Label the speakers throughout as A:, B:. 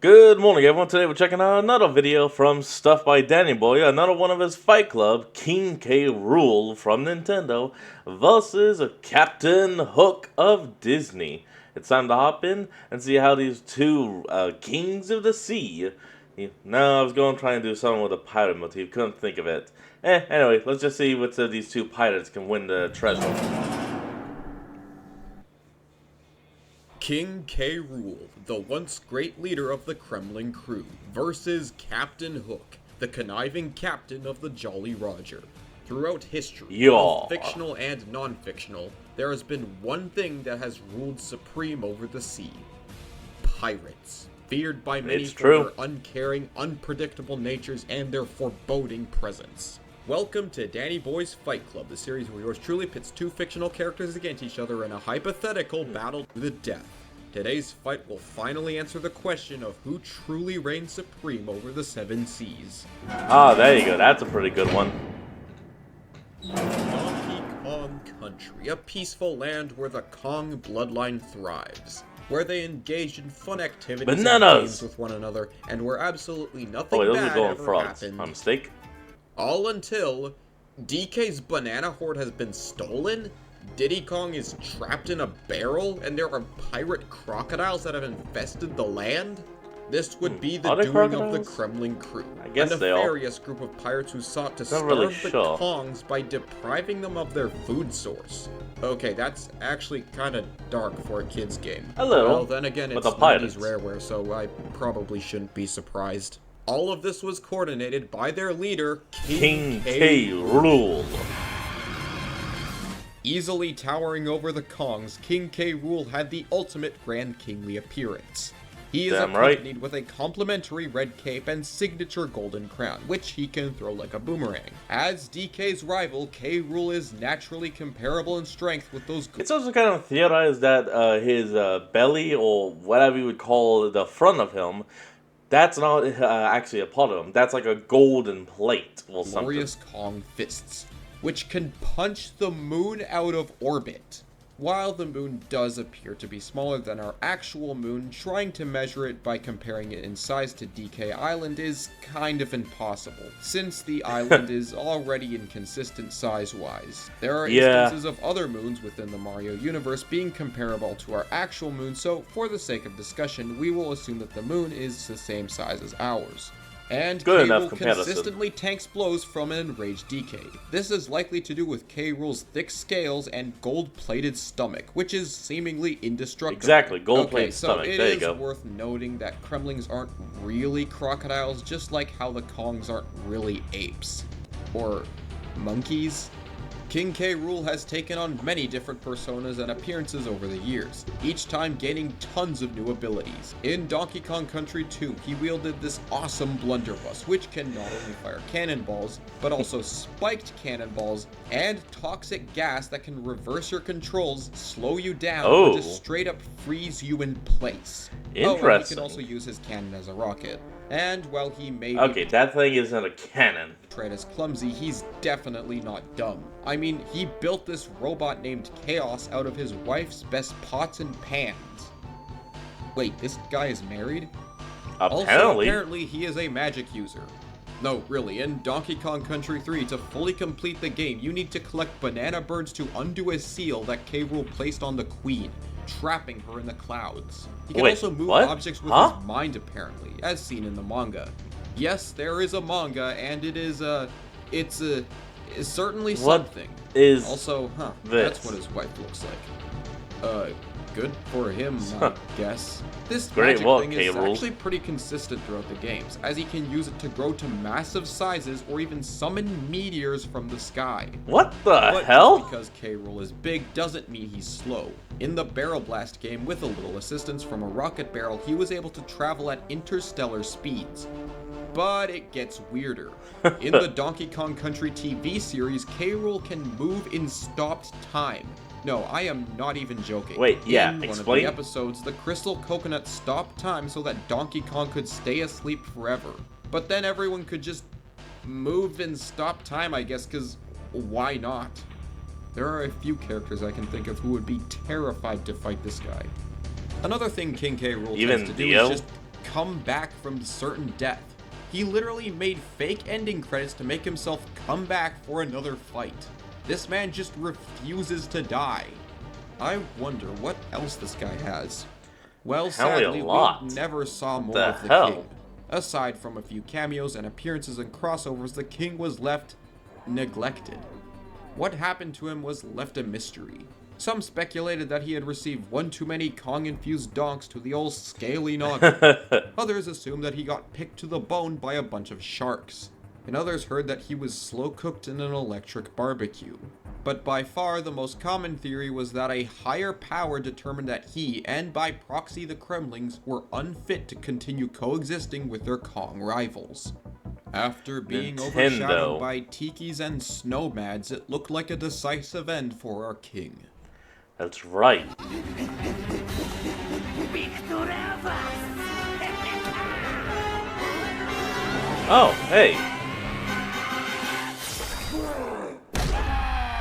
A: Good morning, everyone. Today we're checking out another video from Stuff by Danny Boy, another one of his Fight Club, King K. Rool from Nintendo, versus Captain Hook of Disney. It's time to hop in and see how these two kings of the sea... No, I was going to try and do something with a pirate motif, couldn't think of it. Anyway, let's just see which of these two pirates can win the treasure.
B: King K. Rool, the once great leader of the Kremlin crew, versus Captain Hook, the conniving captain of the Jolly Roger. Throughout history, both fictional and non-fictional, there has been one thing that has ruled supreme over the sea. Pirates. Feared by many for their uncaring, unpredictable natures and their foreboding presence. Welcome to Danny Boy's Fight Club, the series where yours truly pits two fictional characters against each other in a hypothetical battle to the death. Today's fight will finally answer the question of who truly reigns supreme over the seven seas.
A: Ah, there you go. That's a pretty good one.
B: Donkey Kong Country, a peaceful land where the Kong bloodline thrives. Where they engage in fun activities and games with one another, and where absolutely nothing bad ever happens.
A: My mistake.
B: All until DK's banana hoard has been stolen, Diddy Kong is trapped in a barrel, and there are pirate crocodiles that have infested the land? This would be the doing of the Kremlin crew, a nefarious group of pirates who sought to starve the Kongs by depriving them of their food source. Okay, that's actually kind of dark for a kid's game.
A: A little.
B: Well, then again, it's 90s rareware, so I probably shouldn't be surprised. All of this was coordinated by their leader, King K. Rool. Easily towering over the Kongs, King K. Rool had the ultimate grand kingly appearance. He is accompanied with a complimentary red cape and signature golden crown, which he can throw like a boomerang. As DK's rival, K. Rool is naturally comparable in strength with those...
A: It's also kind of theorized that his belly, or whatever you would call the front of him, that's not actually a part of him. That's like a golden plate or something.
B: Glorious Kong fists, which can punch the moon out of orbit. While the moon does appear to be smaller than our actual moon, trying to measure it by comparing it in size to DK Island is kind of impossible, since the island is already inconsistent size-wise. There are instances of other moons within the Mario universe being comparable to our actual moon, so for the sake of discussion, we will assume that the moon is the same size as ours. And K. Rool consistently tanks blows from an enraged DK. This is likely to do with K. Rool's thick scales and gold-plated stomach, which is seemingly indestructible.
A: Exactly, gold-plated stomach,
B: there you go. It is worth noting that Kremlings aren't really crocodiles, just like how the Kongs aren't really apes. Or monkeys? King K. Rool has taken on many different personas and appearances over the years, each time gaining tons of new abilities. In Donkey Kong Country 2, he wielded this awesome blunderbuss, which can not only fire cannonballs, but also spiked cannonballs, and toxic gas that can reverse your controls, slow you down, or just straight up freeze you in place.
A: Interesting.
B: And he can also use his cannon as a rocket. And while he may
A: be that thing isn't a cannon.
B: Portrayed as clumsy, he's definitely not dumb. I mean, he built this robot named Chaos out of his wife's best pots and pans. Wait, this guy is married? Apparently he is a magic user. No, really, in Donkey Kong Country 3, to fully complete the game, you need to collect banana birds to undo a seal that K. Rool placed on the Queen, trapping her in the clouds. He can also move objects with his mind, apparently, as seen in the manga. Yes, there is a manga, and it is, it's certainly something.
A: Also,
B: that's what his wife looks like. Good for him, I guess. This magic thing is actually pretty consistent throughout the games, as he can use it to grow to massive sizes or even summon meteors from the sky.
A: What the hell?
B: Just because K. Rool is big doesn't mean he's slow. In the Barrel Blast game, with a little assistance from a rocket barrel, he was able to travel at interstellar speeds. But it gets weirder. In the Donkey Kong Country TV series, K. Rool can move in stopped time. No, I am not even joking.
A: Wait, yeah,
B: In one of the episodes, the Crystal Coconut stopped time so that Donkey Kong could stay asleep forever. But then everyone could just move and stop time, I guess, because why not? There are a few characters I can think of who would be terrified to fight this guy. Another thing King K. Rool tends to do is just come back from certain death. He literally made fake ending credits to make himself come back for another fight. This man just refuses to die. I wonder what else this guy has. Well, sadly, we never saw more of the king. Aside from a few cameos and appearances and crossovers, the king was left neglected. What happened to him was left a mystery. Some speculated that he had received one too many Kong-infused donks to the old scaly noggin. Others assumed that he got picked to the bone by a bunch of sharks. And others heard that he was slow-cooked in an electric barbecue. But by far the most common theory was that a higher power determined that he, and by proxy the Kremlings, were unfit to continue coexisting with their Kong rivals. After being overshadowed by tikis and snowmads, it looked like a decisive end for our king.
A: That's right. Oh, hey.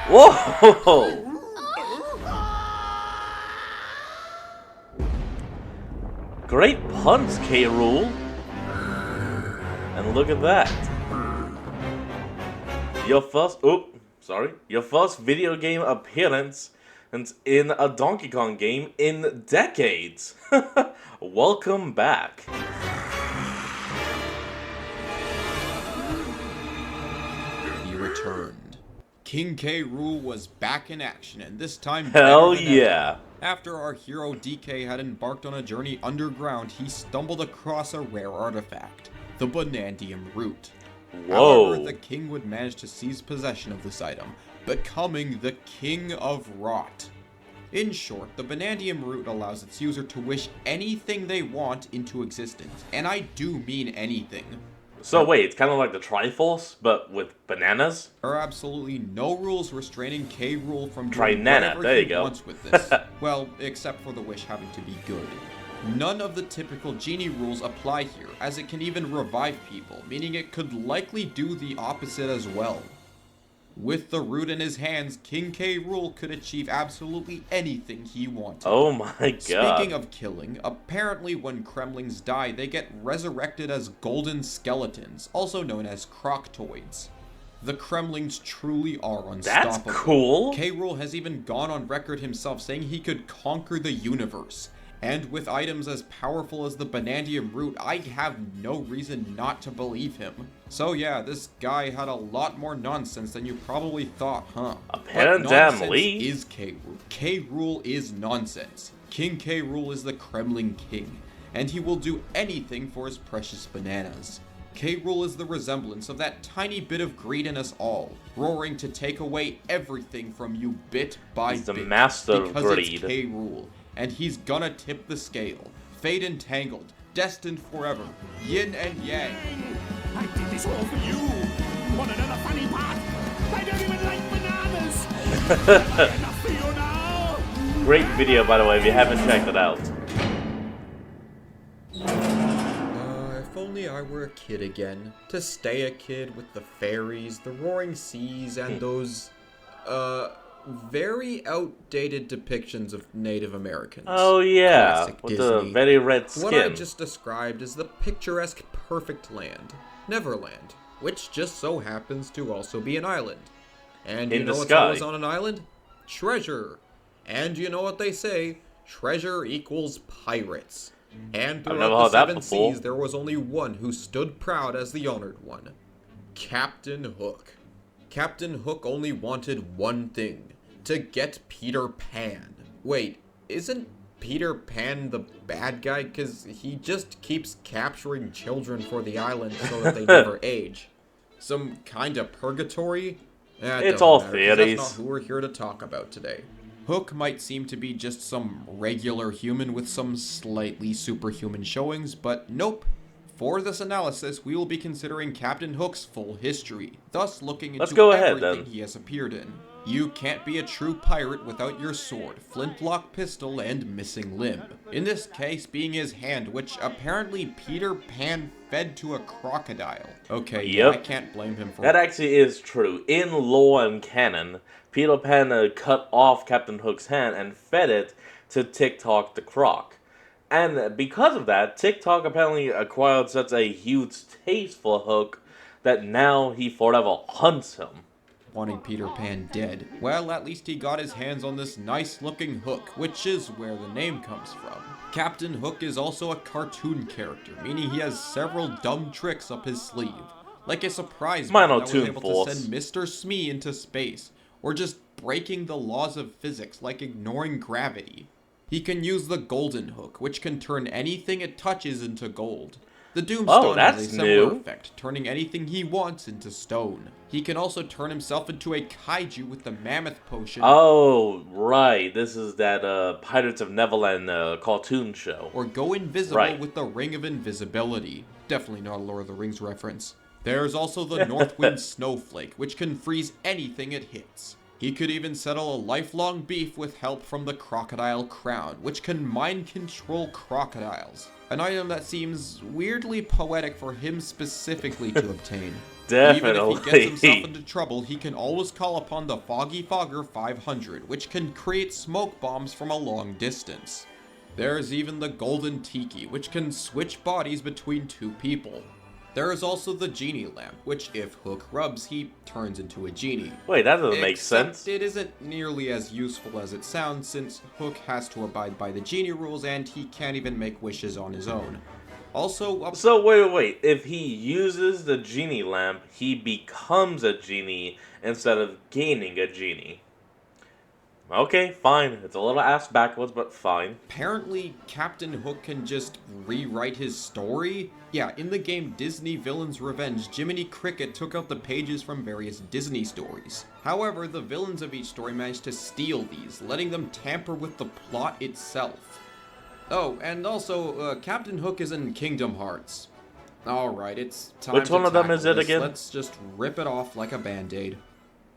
A: Whoa! Great puns, K. Rool. And look at that. Your first video game appearance in a Donkey Kong game in decades. Welcome back.
B: He returned. King K. Rool was back in action, and this time
A: hell yeah.
B: After our hero DK had embarked on a journey underground, he stumbled across a rare artifact, the Banandium Root.
A: Whoa.
B: However, the king would manage to seize possession of this item, becoming the King of Rot. In short, the Banandium Root allows its user to wish anything they want into existence, and I do mean anything.
A: So wait, it's kind of like the Triforce, but with bananas?
B: There are absolutely no rules restraining K. Rool from
A: doing
B: whatever
A: there you
B: he
A: go.
B: wants with this. Well, except for the wish having to be good. None of the typical genie rules apply here, as it can even revive people, meaning it could likely do the opposite as well. With the root in his hands, King K. Rool could achieve absolutely anything he wanted.
A: Oh my god.
B: Speaking of killing, apparently when Kremlings die, they get resurrected as golden skeletons, also known as Croctoids. The Kremlings truly are unstoppable.
A: That's cool.
B: K. Rool has even gone on record himself saying he could conquer the universe. And with items as powerful as the Banandium Root, I have no reason not to believe him. So yeah, this guy had a lot more nonsense than you probably thought, huh?
A: Apparently.
B: Is K. Rool. K. Rool is nonsense. King K. Rool is the Kremling king, and he will do anything for his precious bananas. K. Rool is the resemblance of that tiny bit of greed in us all, roaring to take away everything from you bit by
A: He's the
B: bit.
A: master of
B: because
A: greed.
B: It's K. Rool. And he's gonna tip the scale. Fate entangled, destined forever, yin and yang.
C: I did this all for you. Want another funny part? I don't even like bananas. Enough for you now.
A: Great video, by the way, if you haven't checked it out.
B: If only I were a kid again. To stay a kid with the fairies, the roaring seas, and those, very outdated depictions of Native Americans.
A: Oh yeah,
B: Classic
A: with
B: Disney.
A: the very red skin.
B: What I just described is the picturesque perfect land, Neverland, which just so happens to also be an island. And you
A: In
B: know
A: the
B: what's
A: sky.
B: always on an island? Treasure. And you know what they say, treasure equals pirates. And
A: never
B: throughout the
A: heard that
B: seven
A: before.
B: seas, there was only one who stood proud as the honored one. Captain Hook. Captain Hook only wanted one thing. To get Peter Pan. Wait, isn't Peter Pan the bad guy? Because he just keeps capturing children for the island so that they never age. Some kind of purgatory?
A: It's all theories.
B: That's not who we're here to talk about today. Hook might seem to be just some regular human with some slightly superhuman showings, but nope. For this analysis, we will be considering Captain Hook's full history, thus looking into everything he has appeared in. You can't be a true pirate without your sword, flintlock pistol, and missing limb. In this case being his hand, which apparently Peter Pan fed to a crocodile. Okay, yeah, I can't blame him for
A: that. Actually is true. In lore and canon, Peter Pan cut off Captain Hook's hand and fed it to TikTok the Croc. And because of that, TikTok apparently acquired such a huge taste for Hook that now he forever hunts him.
B: Wanting Peter Pan dead. Well, at least he got his hands on this nice looking Hook, which is where the name comes from. Captain Hook is also a cartoon character, meaning he has several dumb tricks up his sleeve. Like a surprise bomb that was able to send Mr. Smee into space, or just breaking the laws of physics like ignoring gravity. He can use the Golden Hook, which can turn anything it touches into gold. The Doomstone has a similar effect, turning anything he wants into stone. He can also turn himself into a kaiju with the Mammoth Potion.
A: Oh, right. This is that Pirates of Neverland cartoon show.
B: Or go invisible with the Ring of Invisibility. Definitely not a Lord of the Rings reference. There's also the Northwind Snowflake, which can freeze anything it hits. He could even settle a lifelong beef with help from the Crocodile Crown, which can mind control crocodiles. An item that seems weirdly poetic for him specifically to obtain.
A: Definitely.
B: Even if he gets himself into trouble, he can always call upon the Foggy Fogger 500, which can create smoke bombs from a long distance. There's even the Golden Tiki, which can switch bodies between two people. There is also the Genie Lamp, which if Hook rubs, he turns into a genie.
A: Wait, that doesn't make sense.
B: It isn't nearly as useful as it sounds, since Hook has to abide by the genie rules and he can't even make wishes on his own. Also,
A: So wait. If he uses the Genie Lamp, he becomes a genie instead of gaining a genie. Okay, fine. It's a little ass backwards, but fine.
B: Apparently, Captain Hook can just rewrite his story? Yeah, in the game Disney Villain's Revenge, Jiminy Cricket took out the pages from various Disney stories. However, the villains of each story managed to steal these, letting them tamper with the plot itself. Oh, and also, Captain Hook is in Kingdom Hearts. Alright, it's time
A: Which
B: to
A: one of them is
B: tackle
A: it
B: this.
A: again?
B: Let's just rip it off like a band-aid.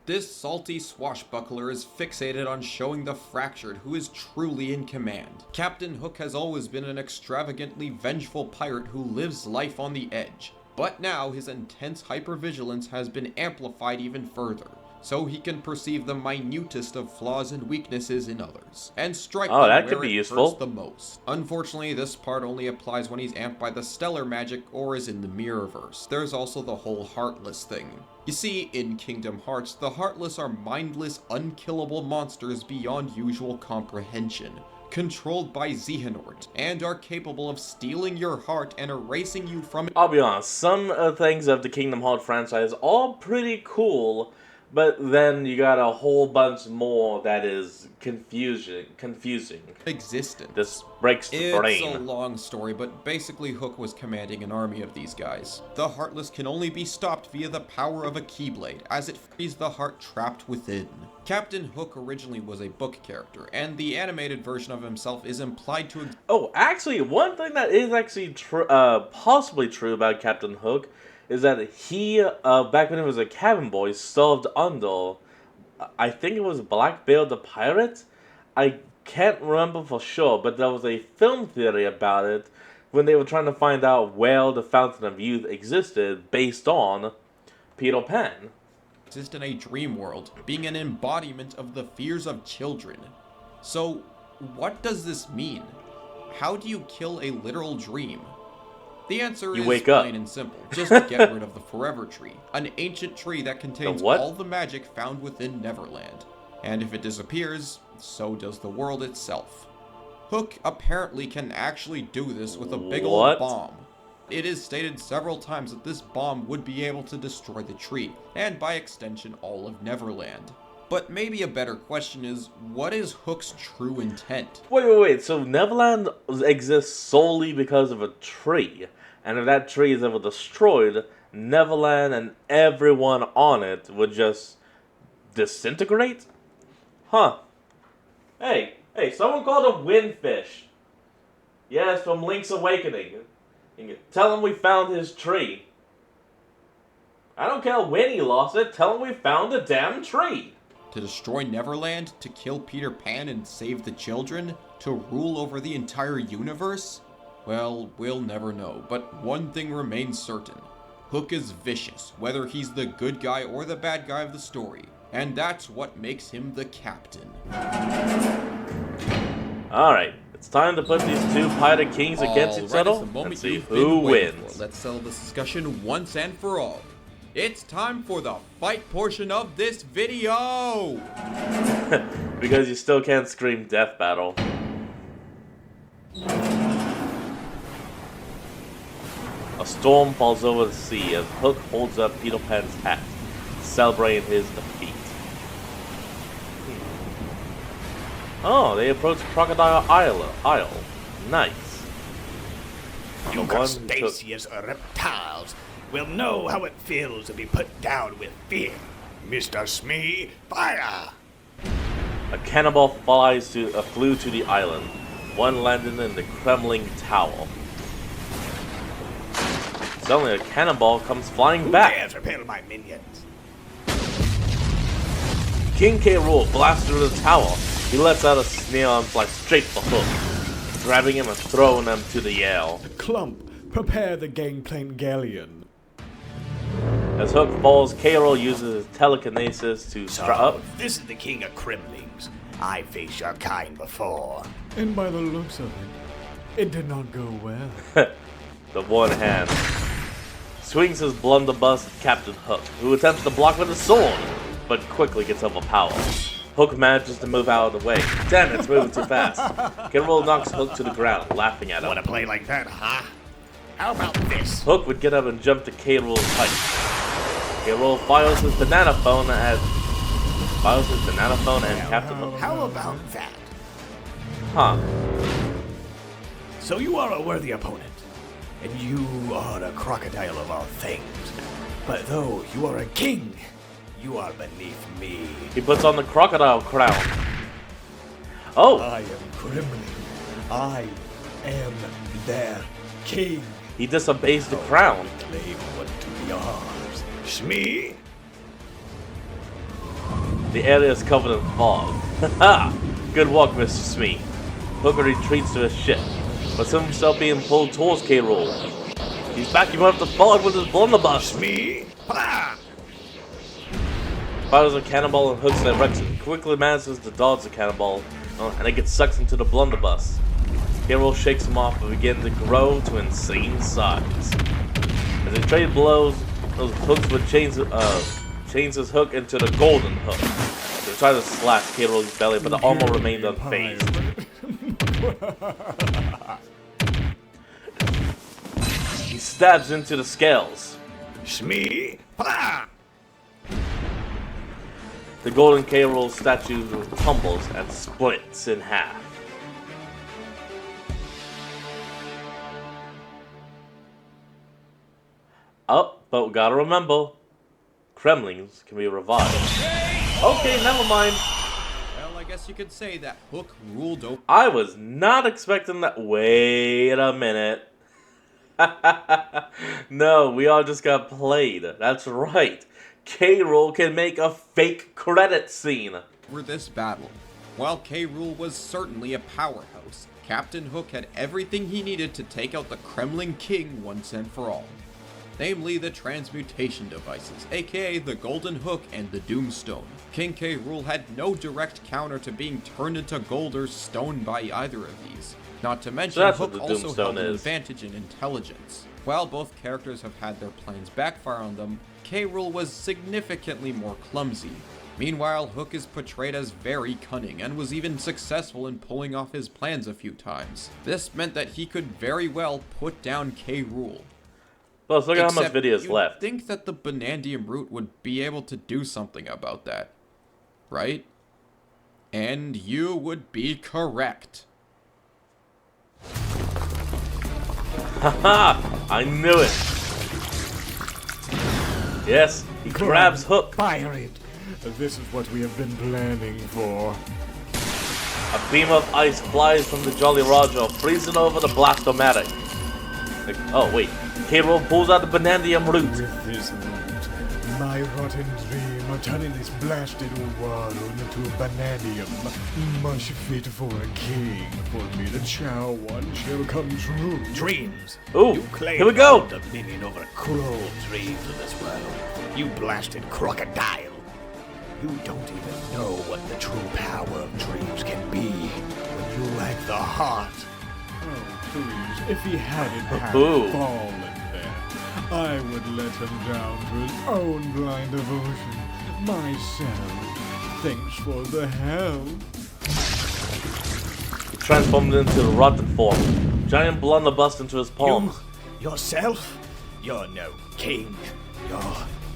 B: This salty swashbuckler is fixated on showing the fractured who is truly in command. Captain Hook has always been an extravagantly vengeful pirate who lives life on the edge. But now his intense hypervigilance has been amplified even further, so he can perceive the minutest of flaws and weaknesses in others, and strike them
A: that
B: where
A: could be
B: it
A: useful.
B: hurts the most. Unfortunately, this part only applies when he's amped by the stellar magic or is in the Mirrorverse. There's also the whole Heartless thing. You see, in Kingdom Hearts, the Heartless are mindless, unkillable monsters beyond usual comprehension, controlled by Xehanort, and are capable of stealing your heart and erasing you from it.
A: I'll be honest, some things of the Kingdom Hearts franchise are pretty cool, but then you got a whole bunch more that is confusing.
B: Existence.
A: This breaks the brain.
B: It's a long story, but basically Hook was commanding an army of these guys. The Heartless can only be stopped via the power of a Keyblade, as it frees the heart trapped within. Captain Hook originally was a book character, and the animated version of himself is implied to...
A: Oh, actually, one thing that is actually possibly true about Captain Hook is that he, back when he was a cabin boy, served under, I think it was Blackbeard the Pirate? I can't remember for sure, but there was a film theory about it when they were trying to find out where the Fountain of Youth existed based on Peter Pan.
B: Exist in a dream world, being an embodiment of the fears of children. So, what does this mean? How do you kill a literal dream? The answer is plain and simple. Just get rid of the Forever Tree, an ancient tree that contains all the magic found within Neverland. And if it disappears, so does the world itself. Hook apparently can actually do this with a big old bomb. It is stated several times that this bomb would be able to destroy the tree, and by extension all of Neverland. But maybe a better question is, what is Hook's true intent?
A: Wait, so Neverland exists solely because of a tree, and if that tree is ever destroyed, Neverland and everyone on it would just disintegrate? Huh. Hey, someone called a windfish. Yes, from Link's Awakening. Tell him we found his tree. I don't care when he lost it, tell him we found the damn tree.
B: To destroy Neverland? To kill Peter Pan and save the children? To rule over the entire universe? Well, we'll never know, but one thing remains certain. Hook is vicious, whether he's the good guy or the bad guy of the story. And that's what makes him the captain.
A: Alright, It's time to put these two pirate kings against each other and see who wins.
B: Let's settle this discussion once and for all. It's time for the fight portion of this video!
A: Because you still can't scream death battle. A storm falls over the sea as Hook holds up Peter Pan's hat, celebrating his defeat. Oh, they approach Crocodile Isle. Nice.
C: You crustaceous reptiles will know how it feels to be put down with fear. Mr. Smee, fire!
A: A cannonball flew to the island. One landed in the Kremlin Tower. Suddenly, a cannonball comes flying back.
C: Who dares repel my minions?
A: King K. Rool blasts through the tower. He lets out a sneer and flies straight for Hook, grabbing him and throwing him to the air.
D: Clump, prepare the gangplank galleon.
A: As Hook falls, K. Rool uses his telekinesis to strut up.
C: This is the king of Kremlings. I faced your kind before.
D: And by the looks of it, it did not go well.
A: The one hand swings his blunderbuss at Captain Hook, who attempts to block with his sword, but quickly gets overpowered. Hook manages to move out of the way. Damn, it's moving too fast. K. Rool knocks Hook to the ground, laughing at him.
C: Wanna play like that, huh? How about this?
A: Hook would get up and jump to K. Rool's height. K. Rool fires his banana phone and Captain Hook.
C: How about that?
A: Huh.
C: So you are a worthy opponent, and you are a crocodile of all things. But though you are a king, you are beneath me.
A: He puts on the crocodile crown. Oh!
D: I am Kremlin. I am their king.
A: He disobeys the crown.
C: Claim what to be ours. Smee?
A: The area is covered in fog. Haha! Good work, Mr. Smee. Hook retreats to his ship, but sees himself being pulled towards K. Rool. He's backing up the fog with his blunderbuss.
C: Smee? Ha!
A: Fires a cannonball in Hook's direction. Quickly manages to dodge the cannonball, and it gets sucked into the blunderbuss. K. Rool shakes him off and begins to grow to insane size. As they trade blows, those hooks would change his hook into the golden hook. They try to slash K. Rool's belly, but the armor remained unfazed. He stabs into the scales.
C: Smee? Ha!
A: The golden K. Rool statue tumbles and splits in half. Oh, but we gotta remember, Kremlings can be revived. Okay, never mind.
B: Well, I guess you could say that Hook ruled over.
A: I was not expecting that. Wait a minute. No, we all just got played. That's right. K. Rool can make a fake credit scene.
B: For this battle. While K. Rool was certainly a powerhouse, Captain Hook had everything he needed to take out the Kremlin King once and for all. Namely the transmutation devices, aka the Golden Hook and the Doomstone. King K. Rool had no direct counter to being turned into gold or stone by either of these. Not to mention, Hook also held an advantage in intelligence. While both characters have had their plans backfire on them, K. Rool was significantly more clumsy. Meanwhile, Hook is portrayed as very cunning and was even successful in pulling off his plans a few times. This meant that he could very well put down K. Rool.
A: Plus, look at how much video is left.
B: I think that the Banandium Root would be able to do something about that, right? And you would be correct.
A: Haha! I knew it! Yes, he grabs Hook.
D: Fire it. This is what we have been planning for.
A: A beam of ice flies from the Jolly Roger, freezing over the Blastomatic. Oh, wait. K. Rool pulls out the Banandium Root.
D: With this root, my rotten dream of turning this blasted world into a bananium, much fit for a king, for me to chow one shall come true.
C: Dreams.
A: Ooh,
C: You claim
A: here we go.
C: dominion over cruel dreams of this world. You blasted crocodile. You don't even know what the true power of dreams can be when you lack the heart.
D: Oh, please, if he hadn't
A: Ooh.
D: fallen there, I would let him down to his own blind devotion. Myself. Thanks for the help.
A: He transformed into the rotten form. Giant blunderbuss into his palms.
C: Yourself? You're no king. You're...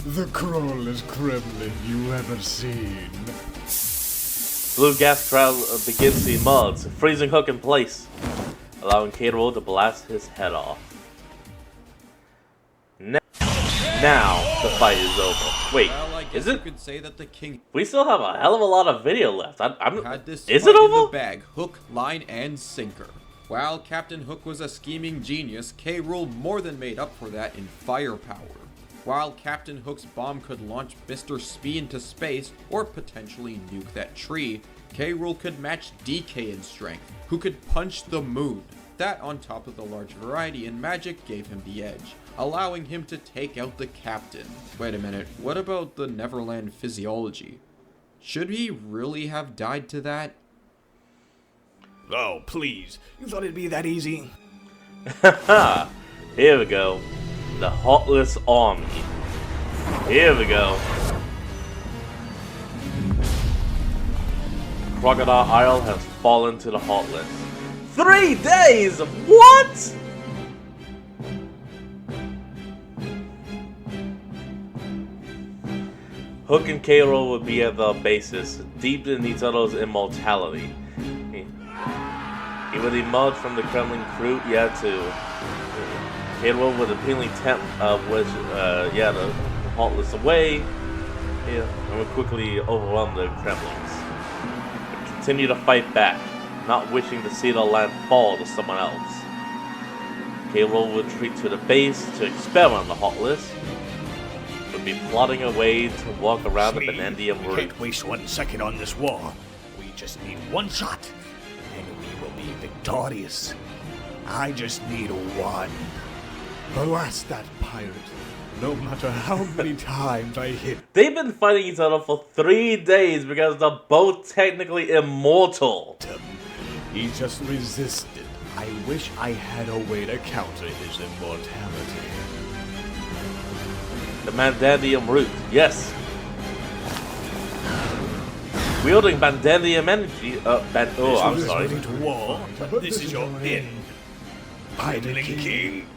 D: The cruelest Kremlin you ever seen.
A: Blue gas cloud begins to emerge, freezing Hook in place, allowing K. Rool to blast his head off. Now the fight is over. Wait,
B: Well, I guess
A: is
B: you
A: it?
B: could say that the king
A: We still have a hell of a lot of video left.
B: had this
A: Is
B: fight
A: it
B: in the
A: over?
B: bag, hook, line, and sinker. While Captain Hook was a scheming genius, K. Rool more than made up for that in firepower. While Captain Hook's bomb could launch Mr. Spee into space, or potentially nuke that tree, K. Rool could match DK in strength, who could punch the moon. That, on top of the large variety in magic, gave him the edge, allowing him to take out the captain. Wait a minute, what about the Neverland physiology? Should he really have died to that?
C: Oh, please. You thought it'd be that easy?
A: Haha! Here we go. The Heartless Army. Here we go. Crocodile Isle has fallen to the Heartless. 3 days! What?! Hook and K. Rool would be at the basis, deep in each other's immortality. He would emerge from the Kremlin crew, to K. Rool would appealing tempt the Heartless away, and would quickly overwhelm the Kremlins. Would continue to fight back, not wishing to see the land fall to someone else. K. Rool would retreat to the base to experiment on the Heartless, would be plotting a way to walk around the Benendium
C: we
A: route.
C: can't waste 1 second on this war. We just need 1 shot, and we will be victorious. I just need 1.
D: Blast that pirate. No matter how many times I hit
A: They've been fighting each other for 3 days because they're both technically immortal.
D: him, he just resisted. I wish I had a way to counter his immortality.
A: The Benendium route, yes. Wielding Benendium energy, I'm sorry.
C: To war, but this is your end. Pirate King.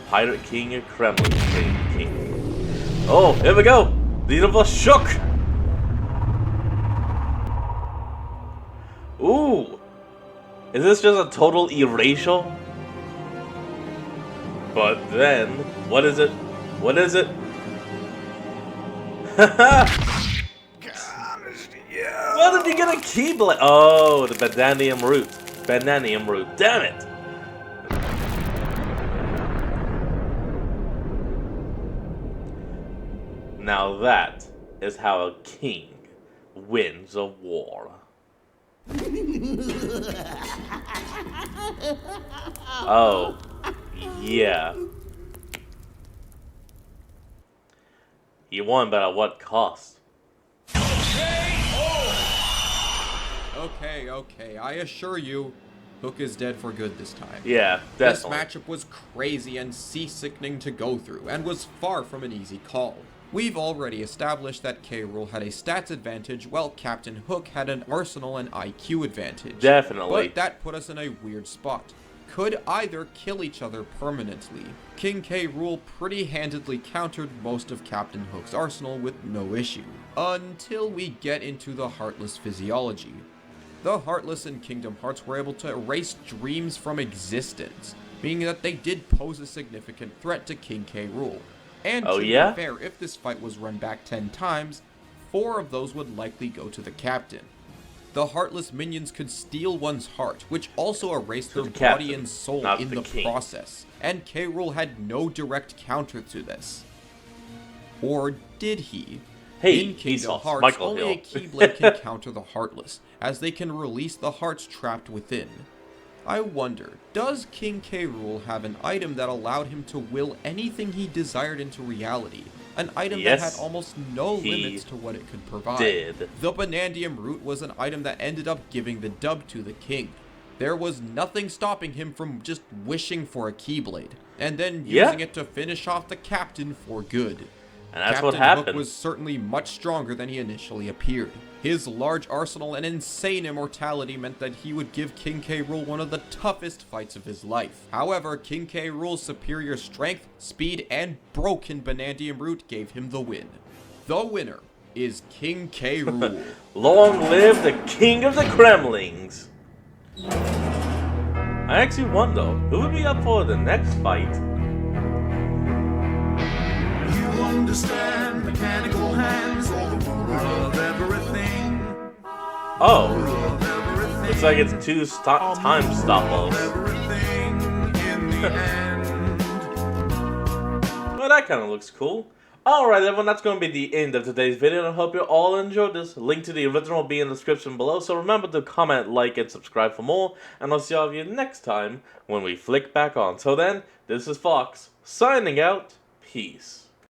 A: Pirate King and Kremlin King. Oh, here we go! The universe shook! Ooh! Is this just a total erasure? But then, what is it? What is it? Haha! What did you get a keyblade? Oh, the Benendium route. Benendium route. Damn it! Now that is how a king wins a war. Oh, yeah. He won, but at what cost?
B: Okay, I assure you, Hook is dead for good this time.
A: Yeah,
B: This
A: definitely.
B: matchup was crazy and sea-sickening to go through, and was far from an easy call. We've already established that K. Rool had a stats advantage, while Captain Hook had an arsenal and IQ advantage.
A: Definitely.
B: But that put us in a weird spot. Could either kill each other permanently. King K. Rool pretty handedly countered most of Captain Hook's arsenal with no issue. Until we get into the Heartless physiology. The Heartless in Kingdom Hearts were able to erase dreams from existence, meaning that they did pose a significant threat to King K. Rool. And
A: Oh,
B: to
A: yeah?
B: be fair, if this fight was run back 10 times, 4 of those would likely go to the captain. The Heartless minions could steal one's heart, which also erased their
A: the
B: body
A: captain,
B: and soul
A: not
B: in
A: the
B: the
A: king.
B: process, and K. Rool had no direct counter to this. Or did he?
A: Hey,
B: in Kingdom
A: Vsauce,
B: Hearts,
A: Michael
B: only a
A: Hill.
B: Keyblade can counter the Heartless, as they can release the hearts trapped within. I wonder, does King K. Rool have an item that allowed him to will anything he desired into reality? An item that
A: Yes,
B: had almost no
A: he
B: limits to what it could provide.
A: did.
B: The Benendium root was an item that ended up giving the dub to the king. there was nothing stopping him from just wishing for a Keyblade, and then using it to finish off the captain for good.
A: And that's
B: Captain
A: what happened.
B: Hook was certainly much stronger than he initially appeared. His large arsenal and insane immortality meant that he would give King K. Rool one of the toughest fights of his life. However, King K. Rool's superior strength, speed, and broken Banandium Root gave him the win. The winner is King K. Rool.
A: Long live the king of the Kremlings! I actually wonder, who would be up for the next fight?
E: You understand mechanical hands, all the rule of everything.
A: Oh,
E: Of everything.
A: looks like it's two time stop-offs.
E: Everything in the end.
A: Well, that kind of looks cool. Alright everyone, that's going to be the end of today's video, and I hope you all enjoyed this. Link to the original will be in the description below, so remember to comment, like, and subscribe for more, and I'll see all of you next time when we flick back on. Till then, this is Fox, signing out, peace.